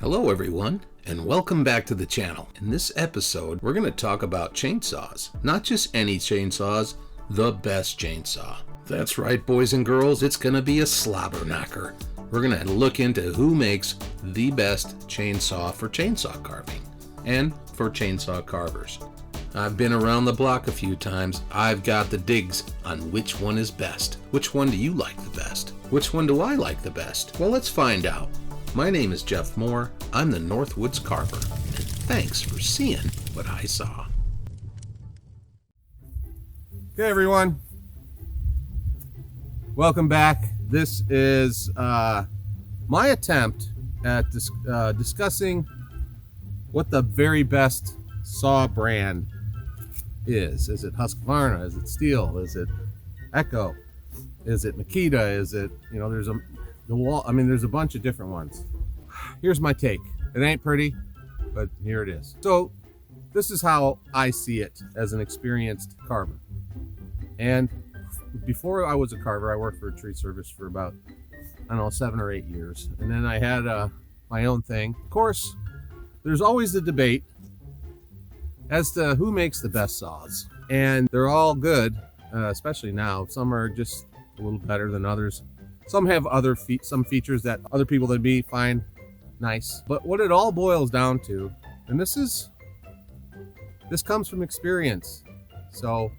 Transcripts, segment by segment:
Hello everyone, and welcome back to the channel. In this episode, we're going to talk about chainsaws. Not just any chainsaws, the best chainsaw. That's right, boys and girls, it's going to be a slobber knocker. We're going to look into who makes the best chainsaw for chainsaw carving and for chainsaw carvers. I've been around the block a few times. I've got the digs on which one is best. Which one do you like the best? Which one do I like the best? Well, let's find out. My name is Jeff Mohr. I'm the Northwoods Carver, and thanks for seeing what I saw. Okay, everyone. Welcome back. This is my attempt at discussing what the very best saw brand is. Is it Husqvarna? Is it Steel? Is it Echo? Is it Makita? Is it, there's a bunch of different ones. Here's my take. It ain't pretty, but here it is. So this is how I see it as an experienced carver. And before I was a carver, I worked for a tree service for about, 7 or 8 years. And then I had my own thing. Of course, there's always the debate as to who makes the best saws. And they're all good, especially now. Some are just a little better than others. Some have some features that other people than me find nice. But what it all boils down to, and this comes from experience. So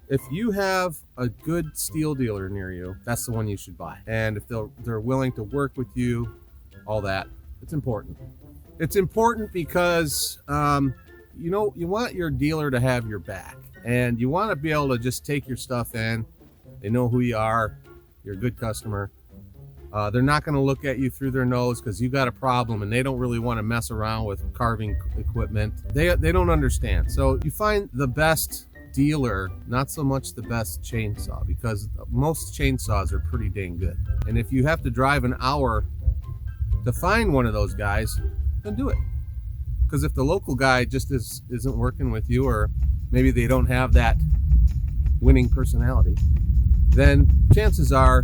if you have a good steel dealer near you, that's the one you should buy. And if they're willing to work with you, all that, it's important. It's important because you want your dealer to have your back, and you want to be able to just take your stuff in. They know who you are. You're a good customer. They're not going to look at you through their nose because you got a problem, and they don't really want to mess around with carving equipment. They don't understand. So you find the best dealer, not so much the best chainsaw, because most chainsaws are pretty dang good. And if you have to drive an hour to find one of those guys, then do it. Because if the local guy just isn't working with you, or maybe they don't have that winning personality, then chances are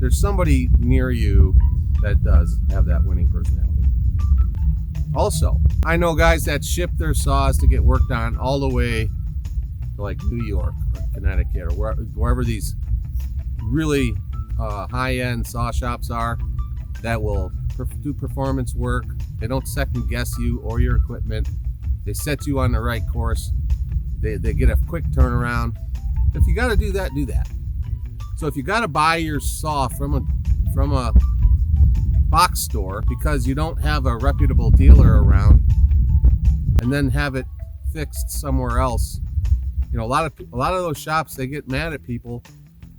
there's somebody near you that does have that winning personality. Also, I know guys that ship their saws to get worked on all the way to like New York or Connecticut or wherever these really high-end saw shops are that will do performance work. They don't second guess you or your equipment. They set you on the right course. They get a quick turnaround. If you got to do that, do that. So if you got to buy your saw from a box store because you don't have a reputable dealer around, and then have it fixed somewhere else, a lot of those shops, they get mad at people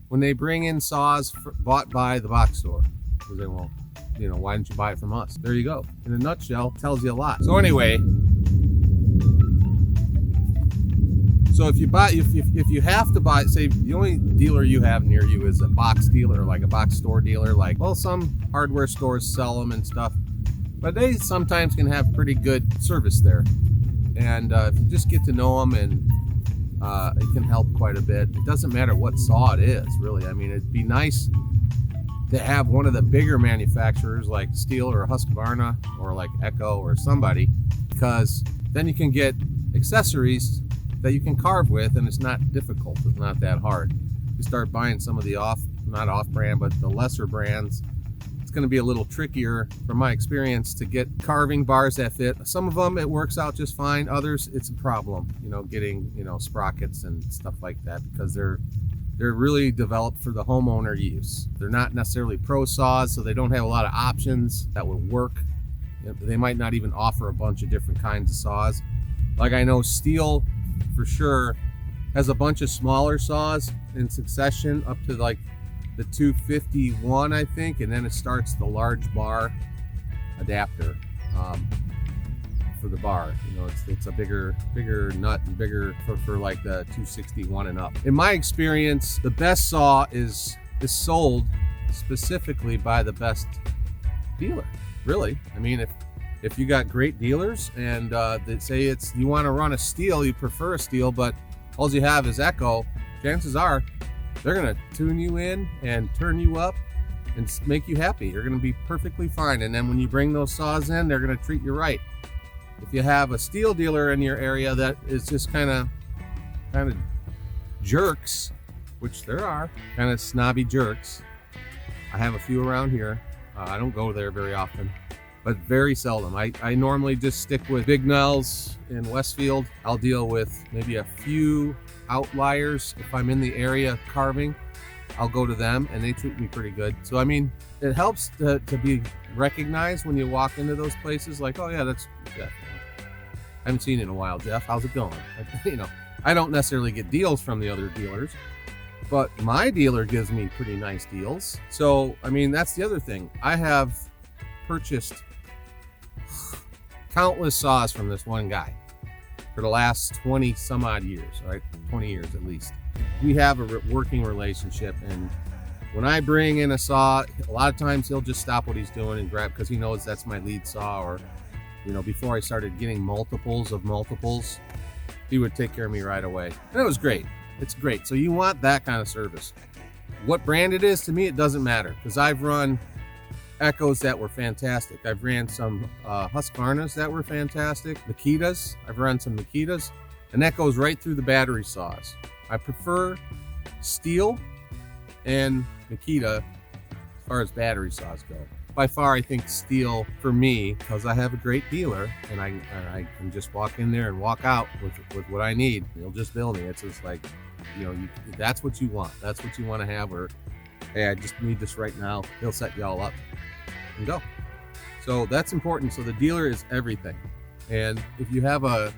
when they bring in saws bought by the box store, because they won't. Why didn't you buy it from us? There you go. In a nutshell, tells you a lot. So anyway, so if you have to buy, say the only dealer you have near you is a box dealer, like a box store dealer, some hardware stores sell them and stuff, but they sometimes can have pretty good service there. And if you just get to know them, and it can help quite a bit. It doesn't matter what saw it is, really. It'd be nice to have one of the bigger manufacturers like Steel or Husqvarna or like Echo or somebody, because then you can get accessories that you can carve with, and it's not difficult. It's not that hard. You start buying some of the not off-brand, but the lesser brands, it's going to be a little trickier, from my experience, to get carving bars that fit. Some of them it works out just fine. Others it's a problem, getting sprockets and stuff like that, because they're really developed for the homeowner use. They're not necessarily pro saws, so they don't have a lot of options that would work. They might not even offer a bunch of different kinds of saws. Like I know Steel for sure has a bunch of smaller saws in succession up to like the 251, I think, and then it starts the large bar adapter for the bar. It's a bigger nut and bigger for like the 261 and up. In my experience, the best saw is sold specifically by the best dealer, really. If you got great dealers and they say you want to run a Steel, you prefer a Steel, but all you have is Echo, chances are they're going to tune you in and turn you up and make you happy. You're going to be perfectly fine. And then when you bring those saws in, they're going to treat you right. If you have a steel dealer in your area that is just kind of jerks, which there are, kind of snobby jerks. I have a few around here. I don't go there very often, but very seldom. I normally just stick with Big Nels in Westfield. I'll deal with maybe a few outliers. If I'm in the area carving, I'll go to them, and they treat me pretty good. So I mean, it helps to be recognized when you walk into those places, like, oh yeah, that's Jeff. I haven't seen you in a while, Jeff. How's it going? You know, I don't necessarily get deals from the other dealers, but my dealer gives me pretty nice deals. So I mean, that's the other thing. I have purchased countless saws from this one guy for the last 20 some odd years, right? 20 years at least. We have a working relationship, and when I bring in a saw, a lot of times he'll just stop what he's doing and grab, because he knows that's my lead saw. Or, you know, before I started getting multiples of multiples, he would take care of me right away. And it was great. It's great. So you want that kind of service. What brand it is, to me, it doesn't matter, because I've run Echoes that were fantastic. I've ran some Husqvarnas that were fantastic. Makitas. I've run some Makitas, and that goes right through the battery saws. I prefer steel and Makita as far as battery saws go. By far, I think steel for me, because I have a great dealer, and I can just walk in there and walk out with what I need. He'll just bill me. It's just like, you know, that's what you want. That's what you want to have. Or, hey, I just need this right now. He'll set you all up and go. So that's important. So the dealer is everything. And if you have a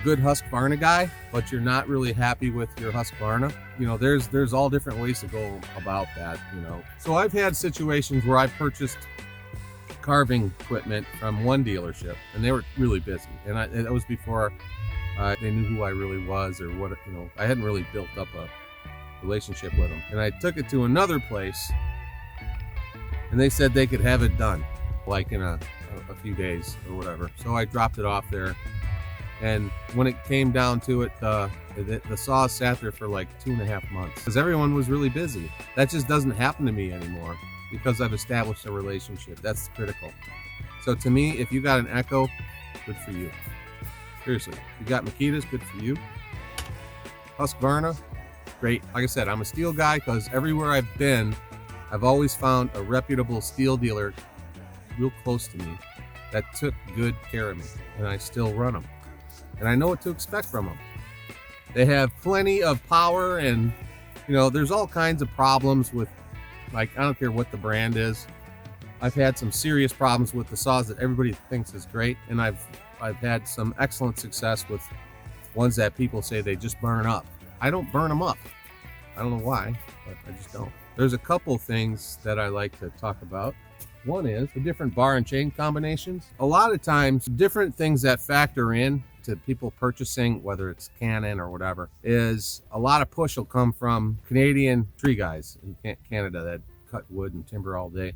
good Husqvarna guy, but you're not really happy with your Husqvarna, you know, there's all different ways to go about that, you know. So I've had situations where I purchased carving equipment from one dealership, and they were really busy, and it was before they knew who I really was, or what, you know. I hadn't really built up a relationship with them, and I took it to another place, and they said they could have it done like in a few days or whatever. So I dropped it off there. And when it came down to it, the saw sat there for like 2.5 months because everyone was really busy. That just doesn't happen to me anymore because I've established a relationship. That's critical. So to me, if you got an Echo, good for you. Seriously, if you got Makitas, good for you. Husqvarna, great. Like I said, I'm a steel guy because everywhere I've been, I've always found a reputable steel dealer real close to me that took good care of me, and I still run them. And I know what to expect from them. They have plenty of power, and, you know, there's all kinds of problems with, like, I don't care what the brand is. I've had some serious problems with the saws that everybody thinks is great, and I've had some excellent success with ones that people say they just burn up. I don't burn them up. I don't know why, but I just don't. There's a couple things that I like to talk about. One is the different bar and chain combinations. A lot of times, different things that factor in to people purchasing, whether it's Canon or whatever, is a lot of push will come from Canadian tree guys in Canada that cut wood and timber all day.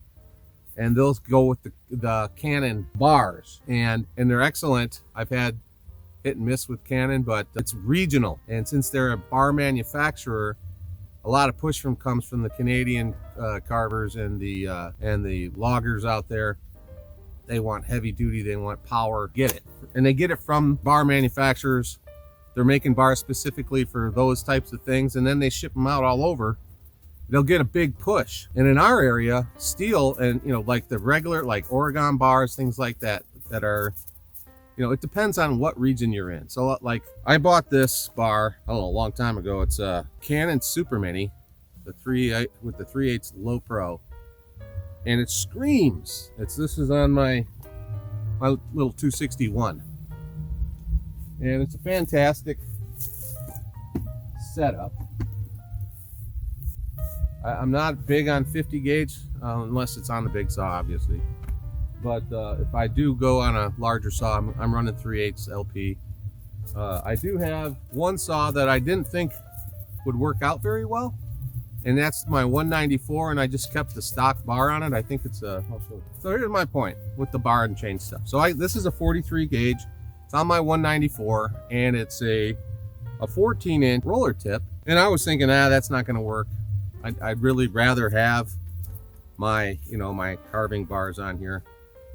And they'll go with the Canon bars, and they're excellent. I've had hit and miss with Canon, but it's regional. And since they're a bar manufacturer, a lot of push comes from the Canadian carvers and the loggers out there. They want heavy duty, they want power, get it. And they get it from bar manufacturers. They're making bars specifically for those types of things, and then they ship them out all over. They'll get a big push. And in our area, steel and, you know, like the regular, like Oregon bars, things like that, that are, you know, it depends on what region you're in. So like I bought this bar, I don't know, a long time ago. It's a Canon Super Mini, the 3/8 with the 3/8 low pro. And it screams. This is on my little 261. And it's a fantastic setup. I'm not big on 50 gauge, unless it's on the big saw, obviously. But if I do go on a larger saw, I'm running 3/8 LP. I do have one saw that I didn't think would work out very well, and that's my 194, and I just kept the stock bar on it. I think it's a, I'll show you. So here's my point with the bar and chain stuff. So this is a 43 gauge. It's on my 194, and it's a 14-inch roller tip. And I was thinking, that's not going to work. I'd really rather have my, my carving bars on here.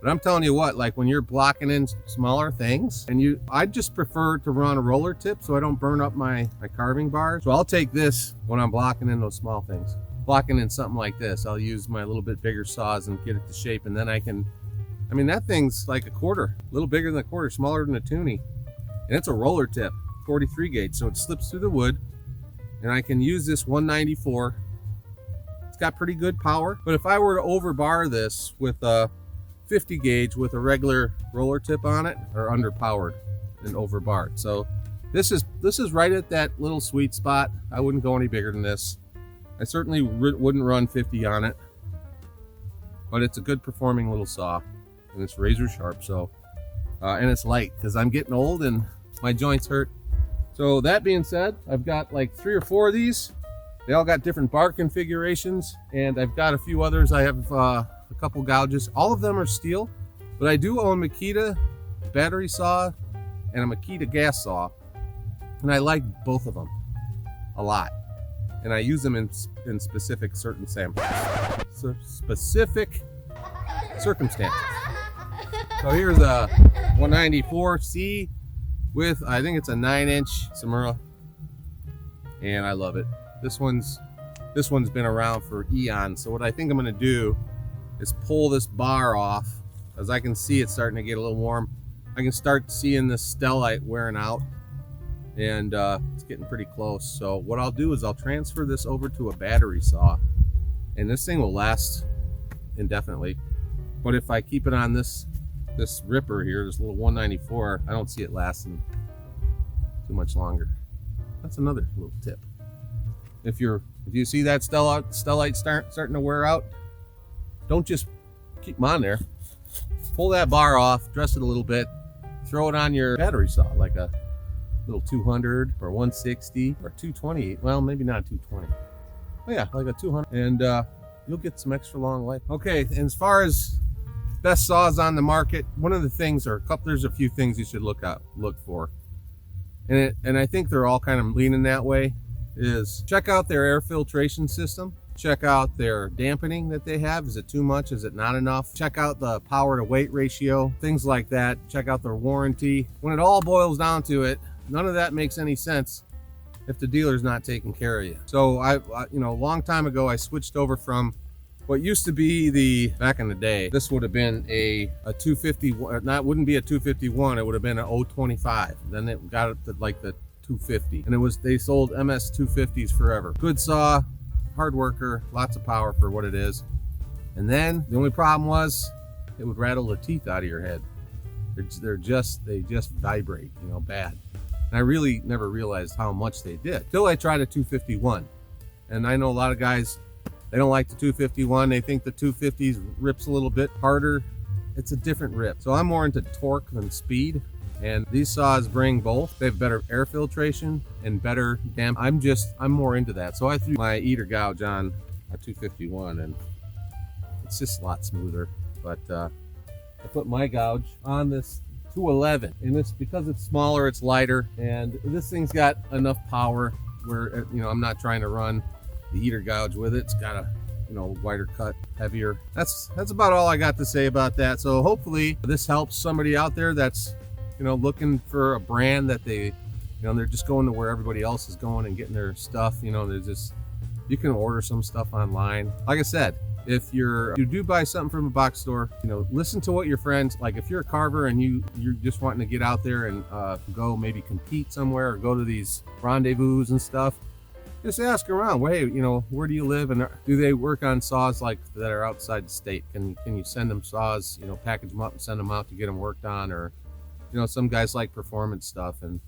But I'm telling you what, like when you're blocking in smaller things, and I just prefer to run a roller tip so I don't burn up my carving bars. So I'll take this when I'm blocking in those small things. Blocking in something like this, I'll use my little bit bigger saws and get it to shape, and then I mean, that thing's like a quarter, a little bigger than a quarter, smaller than a toonie. And it's a roller tip, 43 gauge, so it slips through the wood. And I can use this 194. It's got pretty good power, but if I were to overbar this with a 50 gauge with a regular roller tip on it, or underpowered and overbarred. So this is right at that little sweet spot. I wouldn't go any bigger than this. I certainly wouldn't run 50 on it, but it's a good performing little saw, and it's razor sharp. So and it's light because I'm getting old and my joints hurt. So that being said, I've got like 3 or 4 of these. They all got different bar configurations, and I've got a few others. I have a couple gouges. All of them are steel, but I do own Makita battery saw and a Makita gas saw, and I like both of them a lot, and I use them in specific certain specific circumstances. So here's a 194C with, I think it's a 9-inch Samura, and I love it. This one's been around for eons. So what I think I'm going to do is pull this bar off, as I can see it's starting to get a little warm. I can start seeing this stellite wearing out, and it's getting pretty close. So what I'll do is I'll transfer this over to a battery saw, and this thing will last indefinitely. But if I keep it on this ripper here, this little 194, I don't see it lasting too much longer. That's another little tip. If you see that stellite starting to wear out, don't just keep them on there. Pull that bar off, dress it a little bit, throw it on your battery saw, like a little 200 or 160 or 220. Well, maybe not 220. Oh yeah, like a 200, and you'll get some extra long life. Okay, and as far as best saws on the market, one of the things, there's a few things you should look for, and I think they're all kind of leaning that way, is check out their air filtration system. Check out their dampening that they have. Is it too much? Is it not enough? Check out the power to weight ratio, things like that. Check out their warranty. When it all boils down to it, none of that makes any sense if the dealer's not taking care of you. So I a long time ago, I switched over from what used to be back in the day, this would have been a 250, wouldn't be a 251, it would have been an 025. Then it got up to like the 250, and they sold MS 250s forever. Good saw, hard worker, lots of power for what it is. And then the only problem was it would rattle the teeth out of your head. They just vibrate, bad. And I really never realized how much they did till I tried a 251. And I know a lot of guys, they don't like the 251. They think the 250s rips a little bit harder. It's a different rip. So I'm more into torque than speed. And these saws bring both. They have better air filtration and better damp. I'm more into that. So I threw my eater gouge on a 251, and it's just a lot smoother. But I put my gouge on this 211, and this, because it's smaller, it's lighter, and this thing's got enough power where I'm not trying to run the eater gouge with it. It's got a wider cut, heavier. That's about all I got to say about that. So hopefully this helps somebody out there that's looking for a brand that they're just going to where everybody else is going and getting their stuff. You can order some stuff online. Like I said, if you do buy something from a box store, listen to what your friends, like if you're a carver and you're just wanting to get out there and go maybe compete somewhere or go to these rendezvous and stuff, just ask around. Well, hey, where do you live, and do they work on saws like that are outside the state? Can you send them saws, package them up and send them out to get them worked on? Or some guys like performance stuff, and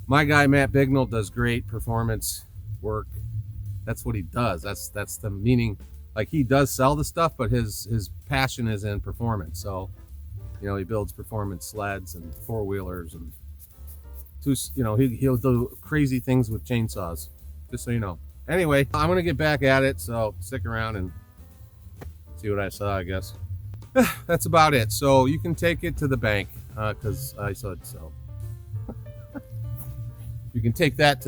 my guy Matt Bignell does great performance work. That's what he does. That's the meaning. Like, he does sell the stuff, but his passion is in performance. So he builds performance sleds and four-wheelers, and he'll do crazy things with chainsaws, just so you know. Anyway, I'm gonna get back at it, so stick around and see what I saw, I guess. That's about it. So you can take it to the bank, because I said so. You can take that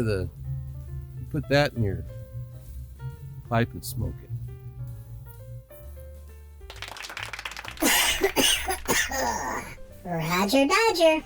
put that in your pipe and smoke it. Roger Dodger.